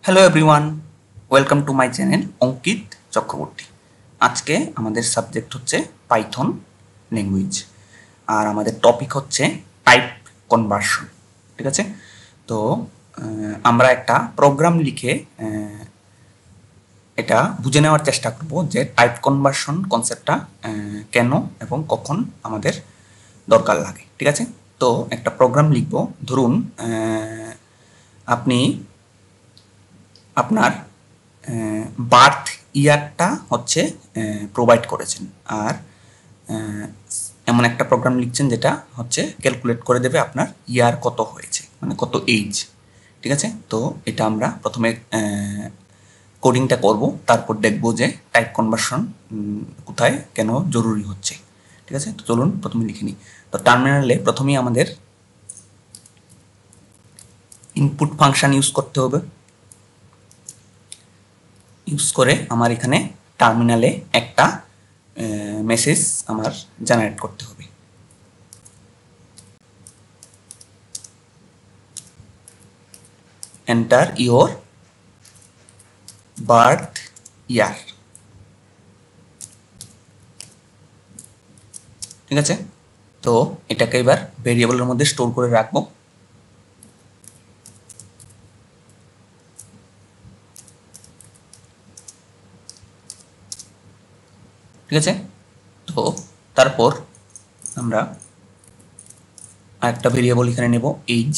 Hello everyone, welcome to my channel Ankit Chakraborty. আজকে আমাদের subject হচ্ছে পাইথন ল্যাঙ্গুয়েজ, আর আমাদের টপিক হচ্ছে টাইপ কনভার্সন। ঠিক আছে, তো আমরা একটা প্রোগ্রাম লিখে এটা বুঝে নেওয়ার চেষ্টা করব যে টাইপ কনভার্সন কনসেপ্টটা কেন এবং কখন আমাদের দরকার লাগে। ঠিক আছে, তো একটা প্রোগ্রাম লিখব। ধরুন আপনি আপনার বার্থ ইয়ারটা হচ্ছে প্রোভাইড করেছেন, আর এমন একটা প্রোগ্রাম লিখছেন যেটা হচ্ছে ক্যালকুলেট করে দেবে আপনার ইয়ার কত হয়েছে, মানে কত এজ। ঠিক আছে, তো এটা আমরা প্রথমে কোডিংটা করব, তারপর দেখব যে টাইপ কনভার্সন কোথায় কেন জরুরি হচ্ছে। ঠিক আছে, তো চলুন প্রথমে লিখে নিই। তো টার্মিনালে প্রথমেই আমাদের ইনপুট ফাংশন ইউজ করতে হবে। ইউজ করে আমার এখানে টার্মিনালে একটা মেসেজ আমার জেনারেট করতে হবে। এন্টার ইওর বার্থ ইয়ার। ঠিক আছে, তো এটাকে এবার ভেরিয়েবলের মধ্যে স্টোর করে রাখবো। ঠিক আছে, তো তারপর আমরা আরেকটা ভেরিয়েবল এখানে নেব এজ,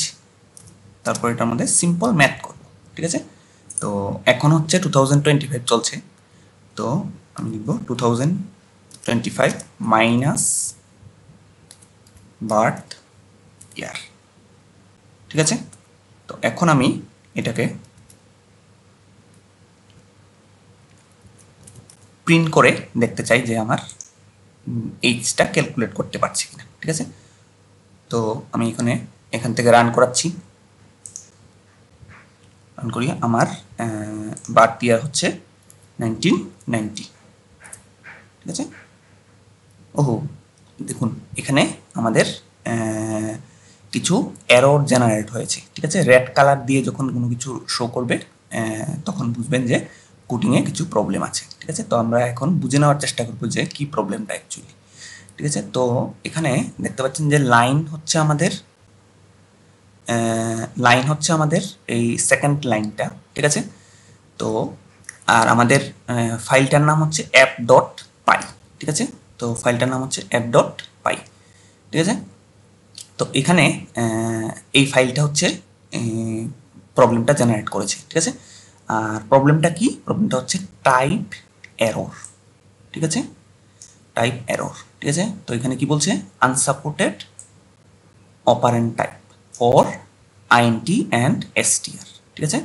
তারপর এটা আমাদের সিম্পল ম্যাথ করব। ঠিক আছে, তো এখন হচ্ছে 2025 চলছে, তো আমি লিখব 2025 মাইনাস বার্থ ইয়ার। ঠিক আছে, তো এখন আমি এটাকে প্রিন্ট করে দেখতে চাই যে আমার এইজটা ক্যালকুলেট করতে পারছি কিনা। ঠিক আছে, তো আমি এখান থেকে রান করাচ্ছি। রান করি, আমার বার্থ ইয়ার হচ্ছে 1990। ঠিক আছে, ওহো দেখুন এখানে আমাদের কিছু এরর জেনারেট হয়েছে। ঠিক আছে, রেড কালার দিয়ে যখন কোনো কিছু শো করবে তখন বুঝবেন যে কোডিংয়ে কিছু প্রবলেম আছে। ঠিক আছে, তো আমরা এখন বুঝে নেওয়ার চেষ্টা করবো যে কি প্রবলেমটা অ্যাকচুয়ালি। ঠিক আছে, তো এখানে দেখতে পাচ্ছেন যে লাইন হচ্ছে আমাদের এই সেকেন্ড লাইনটা। ঠিক আছে, তো আর আমাদের ফাইলটার নাম হচ্ছে অ্যাপ ডট পাই। ঠিক আছে, তো ফাইলটার নাম হচ্ছে অ্যাপ ডট পাই। ঠিক আছে, তো এখানে এই ফাইলটা হচ্ছে প্রবলেমটা জেনারেট করেছে। ঠিক আছে, আর প্রবলেমটা কি? প্রবলেমটা হচ্ছে টাইপ এরর। ঠিক আছে, টাইপ এরর। ঠিক আছে, তো এখানে কি বলছে? Unsupported operant type for int and STR. ঠিক আছে,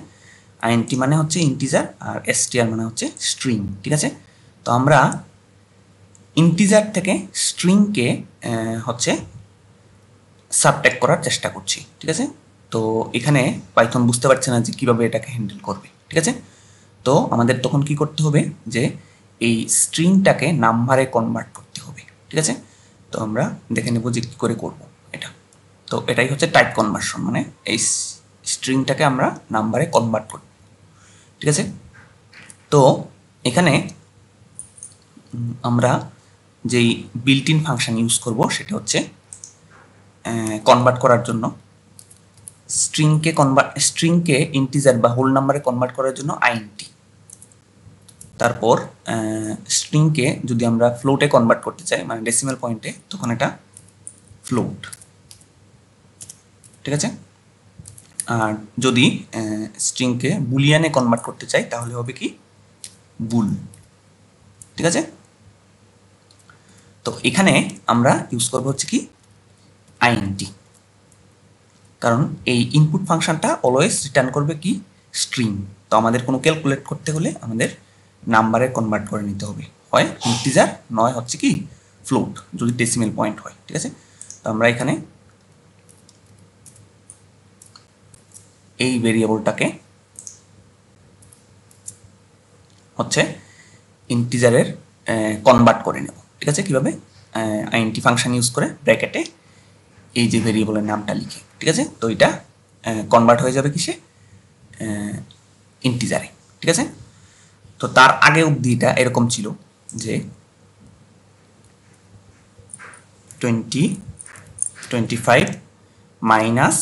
আইএনটি মানে হচ্ছে ইন্টিজার আর এসটিআর মানে হচ্ছে স্ট্রিং। ঠিক আছে, তো আমরা ইন্টিজার থেকে স্ট্রিংকে হচ্ছে সাবট্র্যাক্ট করার চেষ্টা করছি। ঠিক আছে, তো এখানে পাইথন বুঝতে পারছে না যে কীভাবে এটাকে হ্যান্ডেল করবে। ঠিক আছে, তো আমাদের তখন কি করতে হবে যে এই স্ট্রিংটাকে নাম্বারে কনভার্ট করতে হবে। ঠিক আছে, তো আমরা দেখে নেব যে কী করে করব এটা। তো এটাই হচ্ছে টাইপ কনভার্সন, মানে এই স্ট্রিংটাকে আমরা নাম্বারে কনভার্ট করব। ঠিক আছে, তো এখানে আমরা যেই বিল্ট ইন ফাংশন ইউজ করব সেটা হচ্ছে কনভার্ট করার জন্য স্ট্রিংকে ইন্টিজার বা হোল নাম্বারে কনভার্ট করার জন্য আইএনটি। তারপর স্ট্রিংকে যদি আমরা ফ্লোটে কনভার্ট করতে চাই, মানে ডেসিমাল পয়েন্টে, তখন এটা ফ্লোট। ঠিক আছে, আর যদি স্ট্রিংকে বুলিয়ানে কনভার্ট করতে চাই তাহলে হবে কি? বুল। ঠিক আছে, তো এখানে আমরা ইউজ করবো হচ্ছে কি? আইএনটি, কারণ এই ইনপুট ফাংশনটা অলওয়েজ রিটার্ন করবে কি? স্ট্রিং। তো আমাদের কোনো ক্যালকুলেট করতে হলে আমাদের নাম্বারে কনভার্ট করে নিতে হবে, হয় ইন্টিজার নয় হচ্ছে কি ফ্লোট, যদি ডেসিমেল পয়েন্ট হয়। ঠিক আছে, তো আমরা এখানে এই ভেরিয়েবলটাকে হচ্ছে ইন্টিজারের কনভার্ট করে নেব। ঠিক আছে, কীভাবে? আইএনটি ফাংশন ইউজ করে ব্র্যাকেটে এই যে ভেরিয়েবলের নামটা লিখে। ঠিক আছে, তো এটা কনভার্ট হয়ে যাবে কিসে? ইন্টিজারে, ঠিক আছে। তো তার আগে অবধি এটা এরকম ছিল যে 20, 25 মাইনাস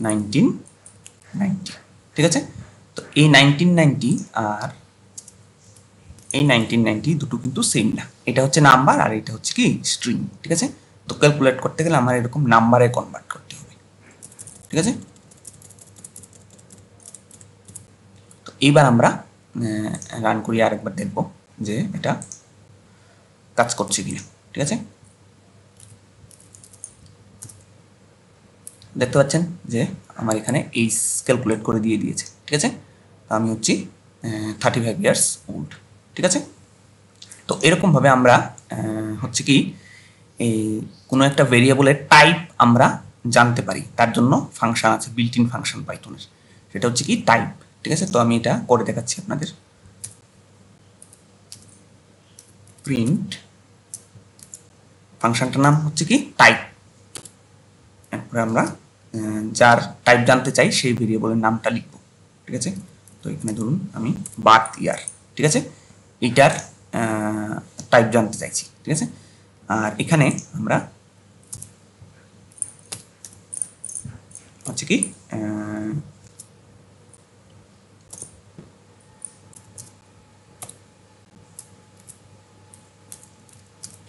1990, ঠিক আছে। তো এই 1990 আর এই 1990 দুটো কিন্তু সেম না, এটা হচ্ছে নাম্বার আর এটা হচ্ছে কি স্ট্রিং, ঠিক আছে। তো ক্যালকুলেট করতে গেলে আমার এরকম নাম্বারে কনভার্ট করতে হবে, ঠিক আছে। তো এইবার আমরা রান করি আরেকবার দেখব যে এটা কাজ করছে কিনা, ঠিক আছে। দেখতে পাচ্ছেন যে আমার এখানে এই ক্যালকুলেট করে দিয়ে দিয়েছে, ঠিক আছে। তো আমি হচ্ছি 35 ইয়ার্স ওল্ড, ঠিক আছে। তো এরকমভাবে আমরা হচ্ছে কি এই কোনো একটা ভেরিয়েবলের টাইপ আমরা জানতে পারি, তার জন্য ফাংশন আছে, বিল্ট ইন ফাংশন পাইথনের, সেটা হচ্ছে কি টাইপ, ঠিক আছে। তো আমি এটা করে দেখাচ্ছি আপনাদের। প্রিন্ট ফাংশনটার নাম হচ্ছে কি টাইপ, এরপরে আমরা যার টাইপ জানতে চাই সেই ভেরিয়েবলের নামটা লিখব, ঠিক আছে। তো এখানে ধরুন আমি বার্থ ইয়ার, ঠিক আছে, এইটার টাইপ জানতে চাইছি, ঠিক আছে। আর এখানে আমরা হচ্ছে কি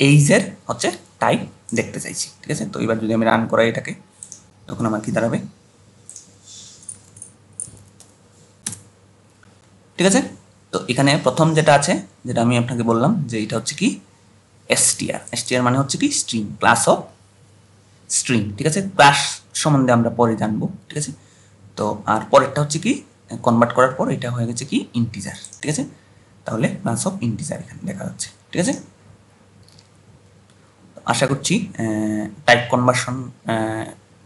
এইজের হচ্ছে টাইপ দেখতে চাইছি, ঠিক আছে। তো এবার যদি আমি রান করাই এটাকে, তখন আমার কি দাঁড়াবে, ঠিক আছে। তো এখানে প্রথম যেটা আছে, যেটা আমি আপনাকে বললাম যে এটা হচ্ছে কি str, str মানে হচ্ছে কি স্ট্রিং, ক্লাস অফ স্ট্রিং, ঠিক আছে। ক্লাস সম্বন্ধে আমরা পরে জানবো, ঠিক আছে। তো আর পরেরটা হচ্ছে কি কনভার্ট করার পর এটা হয়ে গেছে কি ইন্টিজার, ঠিক আছে। তাহলে ক্লাস অফ ইন্টিজার এখানে দেখা যাচ্ছে, ঠিক আছে। আশা করছি টাইপ কনভার্সন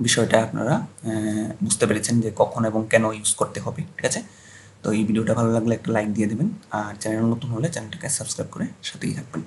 বিষয়টা আপনারা বুঝতে পেরেছেন যে কখন এবং কেন ইউজ করতে হবে, ঠিক আছে। তো এই ভিডিওটা ভালো লাগলে একটা লাইক দিয়ে দেবেন, আর চ্যানেল নতুন হলে চ্যানেলটাকে সাবস্ক্রাইব করে সাথেই থাকবেন।